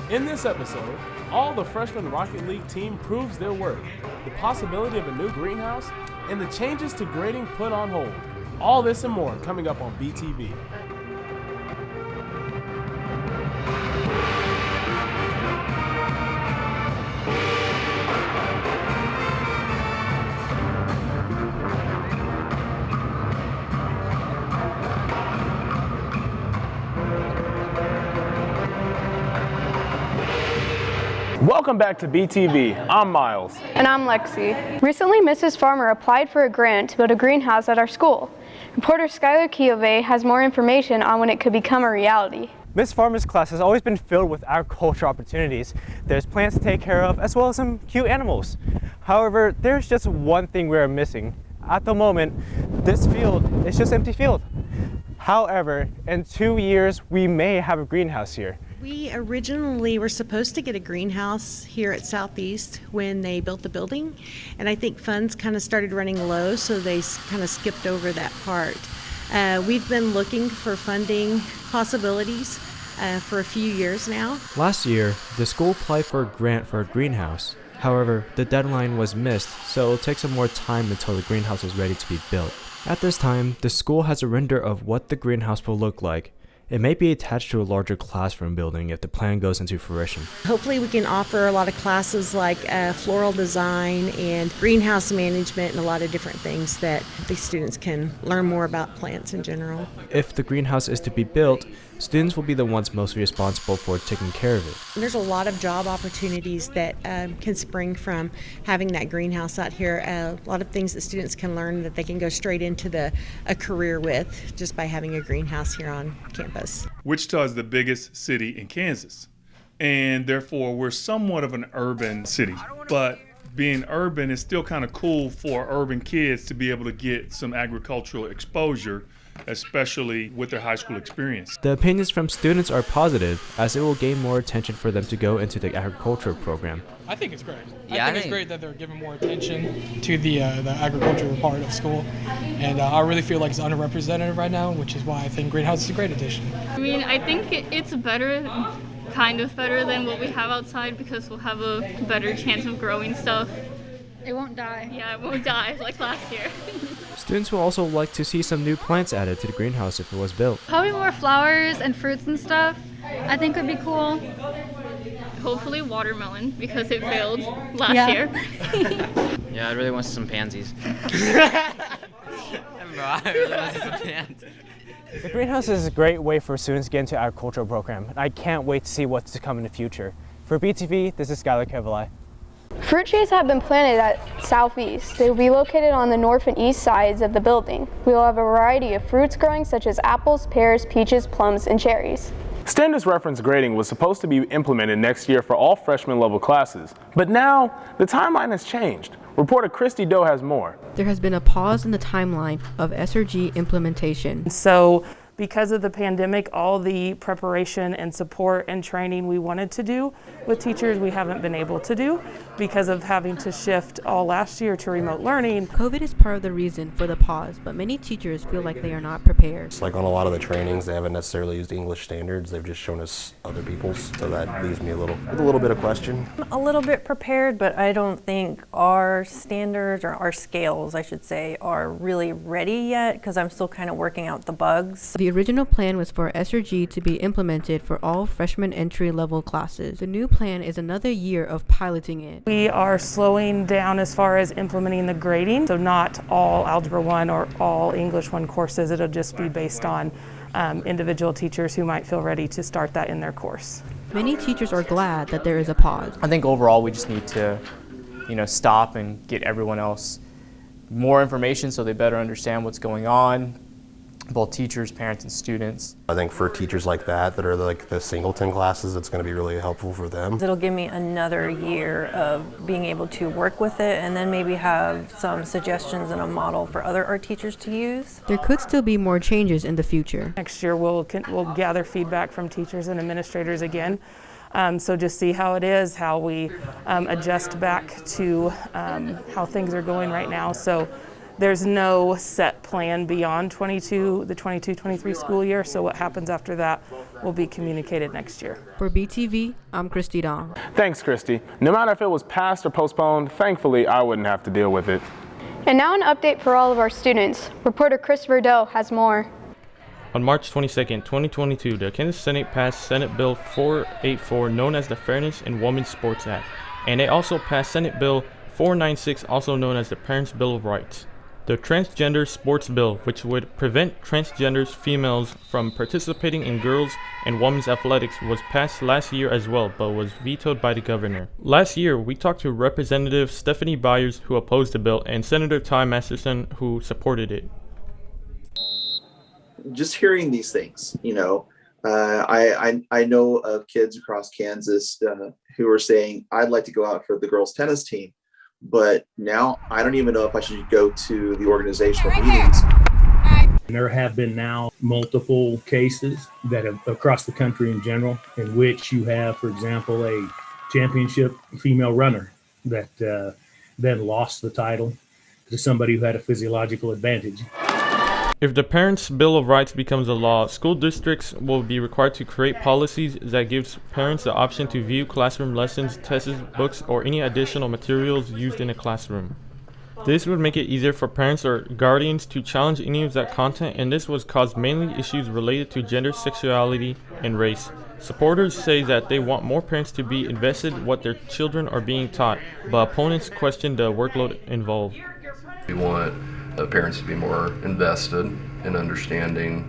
In this episode, all the freshman Rocket League team proves their worth, the possibility of a new greenhouse, and the changes to grading put on hold. All this and more coming up on BTV. Welcome back to BTV. I'm Miles. And I'm Lexi. Recently, Mrs. Farmer applied for a grant to build a greenhouse at our school. Reporter SKYLER KEOVILAY has more information on when it could become a reality. Ms. Farmer's class has always been filled with agricultural opportunities. There's plants to take care of, as well as some cute animals. However, there's just one thing we are missing. At the moment, this field is just empty field. However, in 2 years, we may have a greenhouse here. We originally were supposed to get a greenhouse here at Southeast when they built the building, and I think funds kind of started running low, so they kind of skipped over that part. We've been looking for funding possibilities for a few years now. Last year, the school applied for a grant for a greenhouse. However, the deadline was missed, so it'll take some more time until the greenhouse is ready to be built. At this time, the school has a render of what the greenhouse will look like. It may be attached to a larger classroom building if the plan goes into fruition. Hopefully we can offer a lot of classes like floral design and greenhouse management and a lot of different things that the students can learn more about plants in general. If the greenhouse is to be built, students will be the ones mostly responsible for taking care of it. There's a lot of job opportunities that can spring from having that greenhouse out here. A lot of things that students can learn that they can go straight into a career with just by having a greenhouse here on campus. Wichita is the biggest city in Kansas, and therefore we're somewhat of an urban city. But being urban is still kind of cool for urban kids to be able to get some agricultural exposure, especially with their high school experience. The opinions from students are positive, as it will gain more attention for them to go into the agriculture program. I think it's great. I think it's great that they're giving more attention to the agricultural part of school, and I really feel like it's underrepresented right now, which is why I think greenhouse is a great addition. I mean, I think it's better, kind of better than what we have outside, because we'll have a better chance of growing stuff. It won't die. Yeah, it won't die like last year. Students will also like to see some new plants added to the greenhouse if it was built. Probably more flowers and fruits and stuff. I think would be cool. Hopefully watermelon, because it failed last year. Yeah, I really want some pansies. I really want some pansies. The greenhouse is a great way for students to get into the agricultural program, and I can't wait to see what's to come in the future. For BTV, this is SKYLER KEOVILAY. Fruit trees have been planted at Southeast. They will be located on the north and east sides of the building. We will have a variety of fruits growing, such as apples, pears, peaches, plums, and cherries. Standards reference grading was supposed to be implemented next year for all freshman level classes, but now the timeline has changed. Reporter Christy Doe has more. There has been a pause in the timeline of SRG implementation. So because of the pandemic, all the preparation and support and training we wanted to do with teachers, we haven't been able to do because of having to shift all last year to remote learning. COVID is part of the reason for the pause, but many teachers feel like they are not prepared. It's like on a lot of the trainings, they haven't necessarily used English standards. They've just shown us other people's, so that leaves me with a little bit of question. A little bit prepared, but I don't think our standards, or our scales, I should say, are really ready yet, because I'm still kind of working out the bugs. The original plan was for SRG to be implemented for all freshman entry-level classes. The new plan is another year of piloting it. We are slowing down as far as implementing the grading, so not all Algebra 1 or all English 1 courses. It'll just be based on individual teachers who might feel ready to start that in their course. Many teachers are glad that there is a pause. I think overall we just need to, stop and get everyone else more information so they better understand what's going on, both teachers, parents, and students. I think for teachers like that are like the singleton classes, it's going to be really helpful for them. It'll give me another year of being able to work with it, and then maybe have some suggestions and a model for other art teachers to use. There could still be more changes in the future. Next year we'll gather feedback from teachers and administrators again. So just see how it is, how we adjust back to how things are going right now. So There's no set plan beyond the 22-23 school year, so what happens after that will be communicated next year. For BTV, I'm Christy Dong. Thanks, Christy. No matter if it was passed or postponed, thankfully I wouldn't have to deal with it. And now an update for all of our students. Reporter Chris Verdeau has more. On March 22nd, 2022, the Kansas Senate passed Senate Bill 484, known as the Fairness in Women's Sports Act, and they also passed Senate Bill 496, also known as the Parents' Bill of Rights. The Transgender Sports Bill, which would prevent transgender females from participating in girls' and women's athletics, was passed last year as well, but was vetoed by the governor. Last year, we talked to Representative Stephanie Byers, who opposed the bill, and Senator Ty Masterson, who supported it. Just hearing these things, I know of kids across Kansas who are saying, I'd like to go out for the girls' tennis team, but now I don't even know if I should go to the organizational meetings. There have been now multiple cases that have across the country in general, in which you have, for example, a championship female runner that then lost the title to somebody who had a physiological advantage. If the Parents' Bill of Rights becomes a law, school districts will be required to create policies that gives parents the option to view classroom lessons, tests, books, or any additional materials used in a classroom. This would make it easier for parents or guardians to challenge any of that content, and this was caused mainly issues related to gender, sexuality, and race. Supporters say that they want more parents to be invested in what their children are being taught, but opponents question the workload involved. We want parents to be more invested in understanding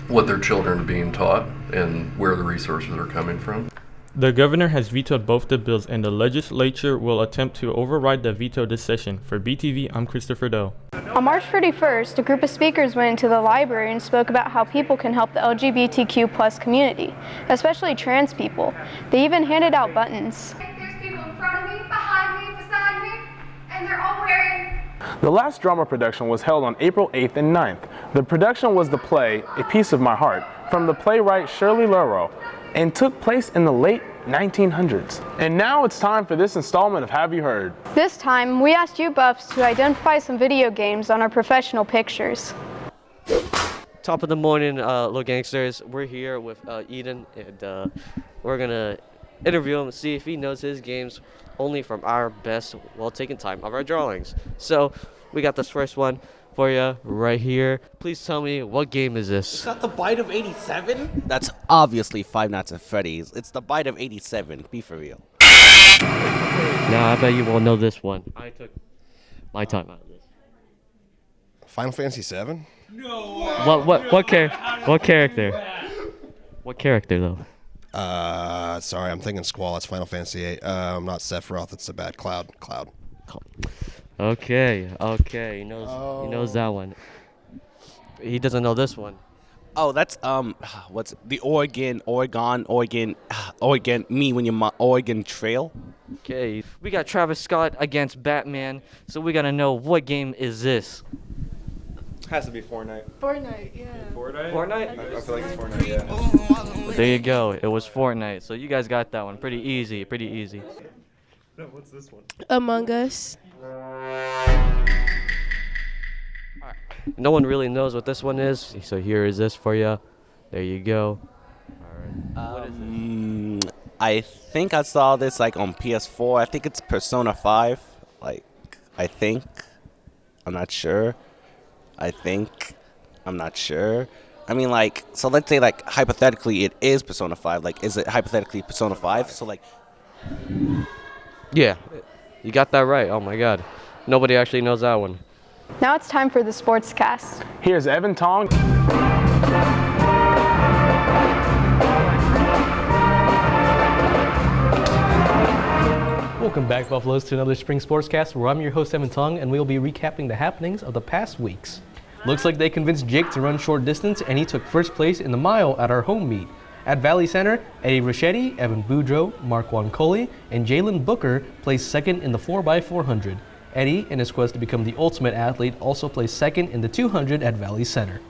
what their children are being taught and where the resources are coming from. The governor has vetoed both the bills, and the legislature will attempt to override the veto this session. For BTV, I'm Christopher Doe. On March 31st, a group of speakers went into the library and spoke about how people can help the LGBTQ+ community, especially trans people. They even handed out buttons. There's people in front of me, behind me, beside me, and they're all wearing... The last drama production was held on April 8th and 9th. The production was the play, A Piece of My Heart, from the playwright Shirley Leroux, and took place in the late 1900s. And now it's time for this installment of Have You Heard? This time, we asked you buffs to identify some video games on our professional pictures. Top of the morning, little gangsters. We're here with Eden, and we're gonna interview him and see if he knows his games only from our best, well-taken time of our drawings. So, we got this first one for you right here. Please tell me, what game is this? Is that the Bite of 87? That's obviously Five Nights at Freddy's. It's the Bite of 87. Be for real. Now, I bet you won't know this one. I took my time out of this. Final Fantasy VII? No. What character? What character though? Sorry, I'm thinking Squall. It's Final Fantasy VIII. Not Sephiroth. It's a bad Cloud. Okay. He knows that one. He doesn't know this one. Oh, that's what's the Oregon, me when you're my Oregon Trail. Okay, we got Travis Scott against Batman, so we gotta know what game is this. Has to be Fortnite. Fortnite, yeah. Fortnite? I feel like it's Fortnite, yeah. There you go. It was Fortnite. So you guys got that one. Pretty easy. No, what's this one? Among Us. No one really knows what this one is, so here is this for you. There you go. What is it? I think I saw this like on PS4. I think it's Persona 5. I think. I'm not sure. I mean, so let's say, hypothetically, it is Persona 5. Is it hypothetically Persona 5? So, Yeah, you got that right. Oh, my God. Nobody actually knows that one. Now it's time for the Sportscast. Here's Evan Tong. Welcome back, Buffaloes, to another Spring Sportscast, where I'm your host, Evan Tong, and we'll be recapping the happenings of the past weeks. Looks like they convinced Jake to run short distance, and he took first place in the mile at our home meet. At Valley Center, Eddie Richetti, Evan Boudreau, Mark Wancoli, and Jalen Booker placed second in the 4x400. Eddie, in his quest to become the ultimate athlete, also placed second in the 200 at Valley Center.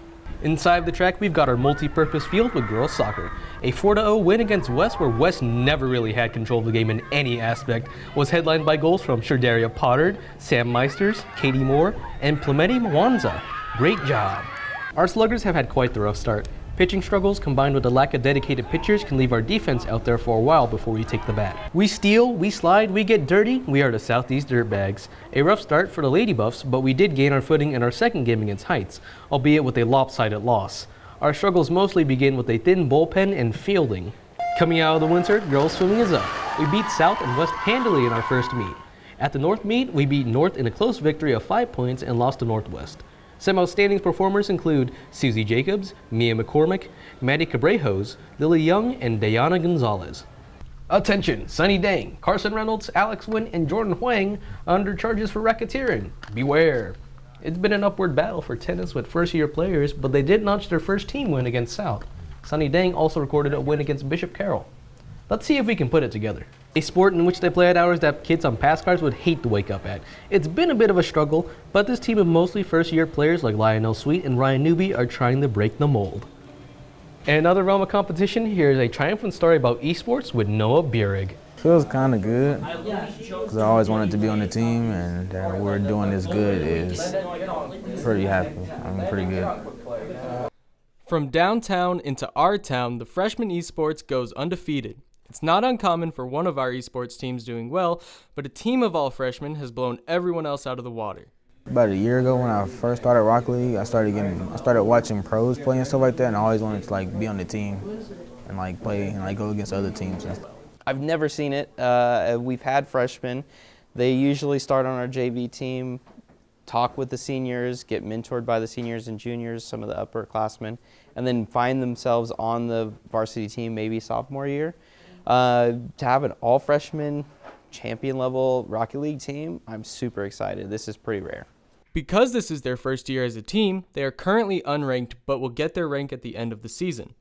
Inside the track, we've got our multi-purpose field with girls soccer. A 4-0 win against West, where West never really had control of the game in any aspect, was headlined by goals from Sherdaria Pottard, Sam Meisters, Katie Moore, and Plemeti Mwanza. Great job. Our sluggers have had quite the rough start. Pitching struggles combined with the lack of dedicated pitchers can leave our defense out there for a while before we take the bat. We steal, we slide, we get dirty, we are the Southeast Dirtbags. A rough start for the Lady Buffs, but we did gain our footing in our second game against Heights, albeit with a lopsided loss. Our struggles mostly begin with a thin bullpen and fielding. Coming out of the winter, girls swimming is up. We beat South and West handily in our first meet. At the North meet, we beat North in a close victory of 5 points and lost to Northwest. Some outstanding performers include Susie Jacobs, Mia McCormick, Maddie Cabrejos, Lily Young, and Diana Gonzalez. Attention, Sunny Dang, Carson Reynolds, Alex Wynn, and Jordan Huang under charges for racketeering. Beware. It's been an upward battle for tennis with first-year players, but they did notch their first team win against South. Sunny Dang also recorded a win against Bishop Carroll. Let's see if we can put it together. A sport in which they play at hours that kids on pass cards would hate to wake up at. It's been a bit of a struggle, but this team of mostly first-year players like Lionel Sweet and Ryan Newby are trying to break the mold. In another realm of competition, here's a triumphant story about esports with Noah Bierig. Feels kind of good because I always wanted to be on the team, and that we're doing this good is pretty happy. I'm pretty good. From downtown into our town, the freshman esports goes undefeated. It's not uncommon for one of our esports teams doing well, but a team of all freshmen has blown everyone else out of the water. About a year ago when I first started Rocket League, I started watching pros play and stuff like that, and I always wanted to be on the team and play and go against other teams and stuff. I've never seen it. We've had freshmen. They usually start on our JV team, talk with the seniors, get mentored by the seniors and juniors, some of the upperclassmen, and then find themselves on the varsity team maybe sophomore year. To have an all-freshman champion-level Rocket League team, I'm super excited. This is pretty rare. Because this is their first year as a team, they are currently unranked but will get their rank at the end of the season.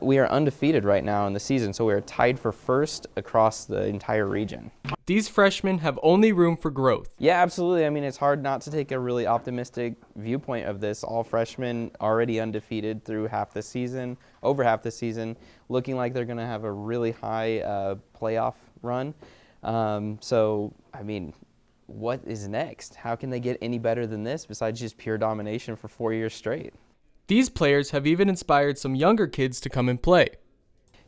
We are undefeated right now in the season, so we are tied for first across the entire region. These freshmen have only room for growth. Yeah, absolutely. I mean, it's hard not to take a really optimistic viewpoint of this. All freshmen already undefeated through over half the season, looking like they're going to have a really high playoff run. So, I mean, what is next? How can they get any better than this besides just pure domination for 4 years straight? These players have even inspired some younger kids to come and play.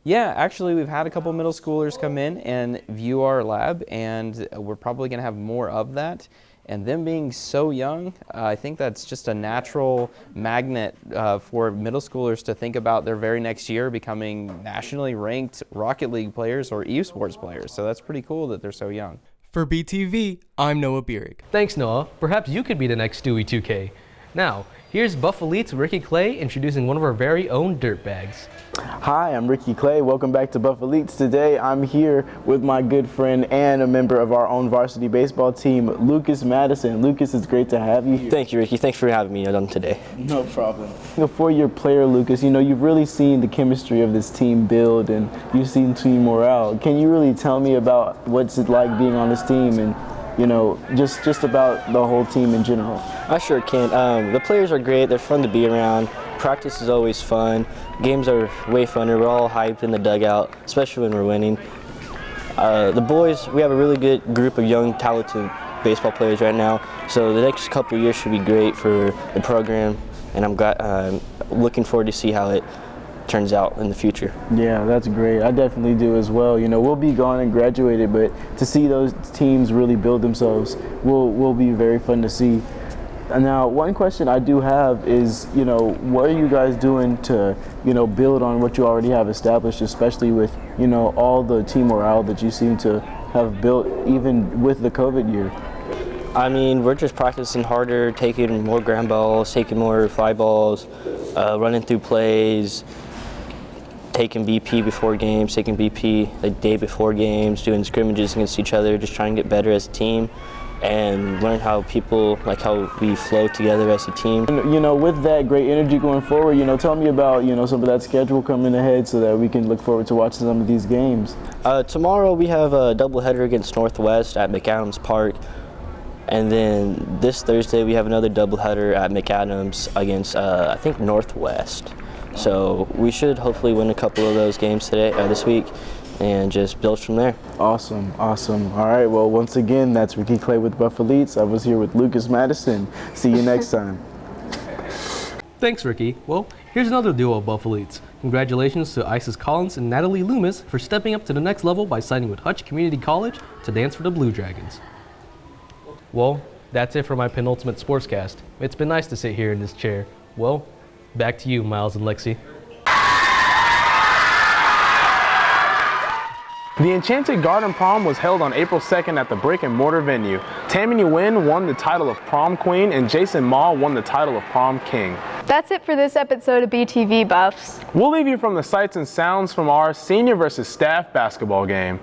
Yeah, actually we've had a couple middle schoolers come in and view our lab, and we're probably going to have more of that. And them being so young, I think that's just a natural magnet for middle schoolers to think about their very next year becoming nationally ranked Rocket League players or esports players. So that's pretty cool that they're so young. For BTV, I'm Noah Bierig. Thanks, Noah. Perhaps you could be the next Stewie 2K. Now, here's Buff Elite's Ricky Clay introducing one of our very own dirtbags. Hi, I'm Ricky Clay. Welcome back to Buff Elites. Today I'm here with my good friend and a member of our own varsity baseball team, Lucas Madison. Lucas, it's great to have you here. Thank you, Ricky. Thanks for having me on today. No problem. For your player, Lucas, you've really seen the chemistry of this team build and you've seen team morale. Can you really tell me about what's it like being on this team and just about the whole team in general? I sure can. The players are great. They're fun to be around. Practice is always fun. Games are way funner. We're all hyped in the dugout, especially when we're winning. The boys, we have a really good group of young, talented baseball players right now. So the next couple of years should be great for the program, and I'm looking forward to see how it turns out in the future. Yeah, that's great. I definitely do as well. We'll be gone and graduated, but to see those teams really build themselves will be very fun to see. Now, one question I do have is, what are you guys doing to, build on what you already have established, especially with, all the team morale that you seem to have built even with the COVID year? I mean, we're just practicing harder, taking more ground balls, taking more fly balls, running through plays, taking BP before games, taking BP the day before games, doing scrimmages against each other, just trying to get better as a team and learn how we flow together as a team. With that great energy going forward, tell me about, some of that schedule coming ahead so that we can look forward to watching some of these games. Tomorrow we have a doubleheader against Northwest at McAdams Park. And then this Thursday we have another doubleheader at McAdams against I think Northwest. So we should hopefully win a couple of those games today this week, and just build from there. Awesome, awesome. All right, well, once again, that's Ricky Clay with Buff Elites. I was here with Lucas Madison. See you next time. Thanks, Ricky. Well, here's another duo of Buff Elites. Congratulations to Isis Collins and Natalie Loomis for stepping up to the next level by signing with Hutch Community College to dance for the Blue Dragons. Well, that's it for my penultimate sportscast. It's been nice to sit here in this chair. Well, back to you, Miles and Lexi. The Enchanted Garden Prom was held on April 2nd at the Brick and Mortar venue. Tammy Nguyen won the title of Prom Queen and Jason Ma won the title of Prom King. That's it for this episode of BTV Buffs. We'll leave you from the sights and sounds from our senior versus staff basketball game.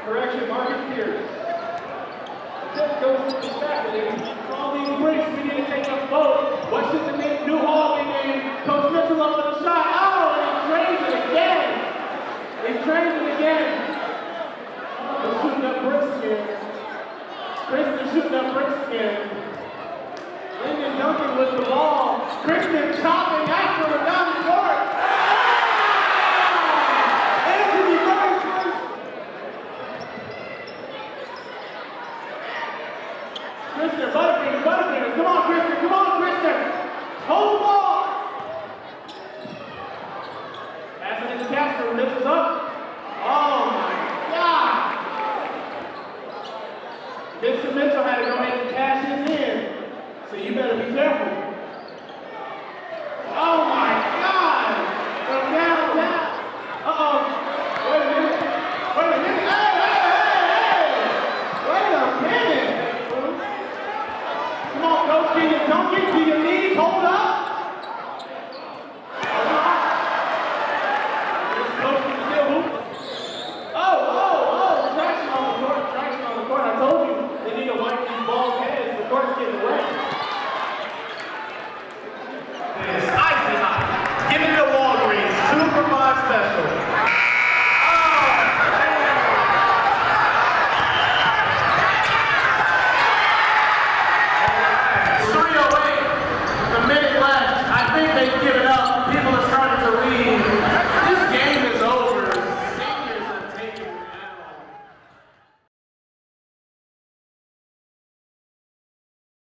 Correction, Marcus Pierce. Tip goes to the faculty. From these bricks, we need to take a vote. What should the new hall be named? Coach Mitchell up with a shot. Oh, and he drains it again. He drains it again. They're shooting up bricks again. Kristen shooting up bricks again. Lyndon Duncan with the ball. Kristen chopping after him down the court. Anthony Burns. Kristen,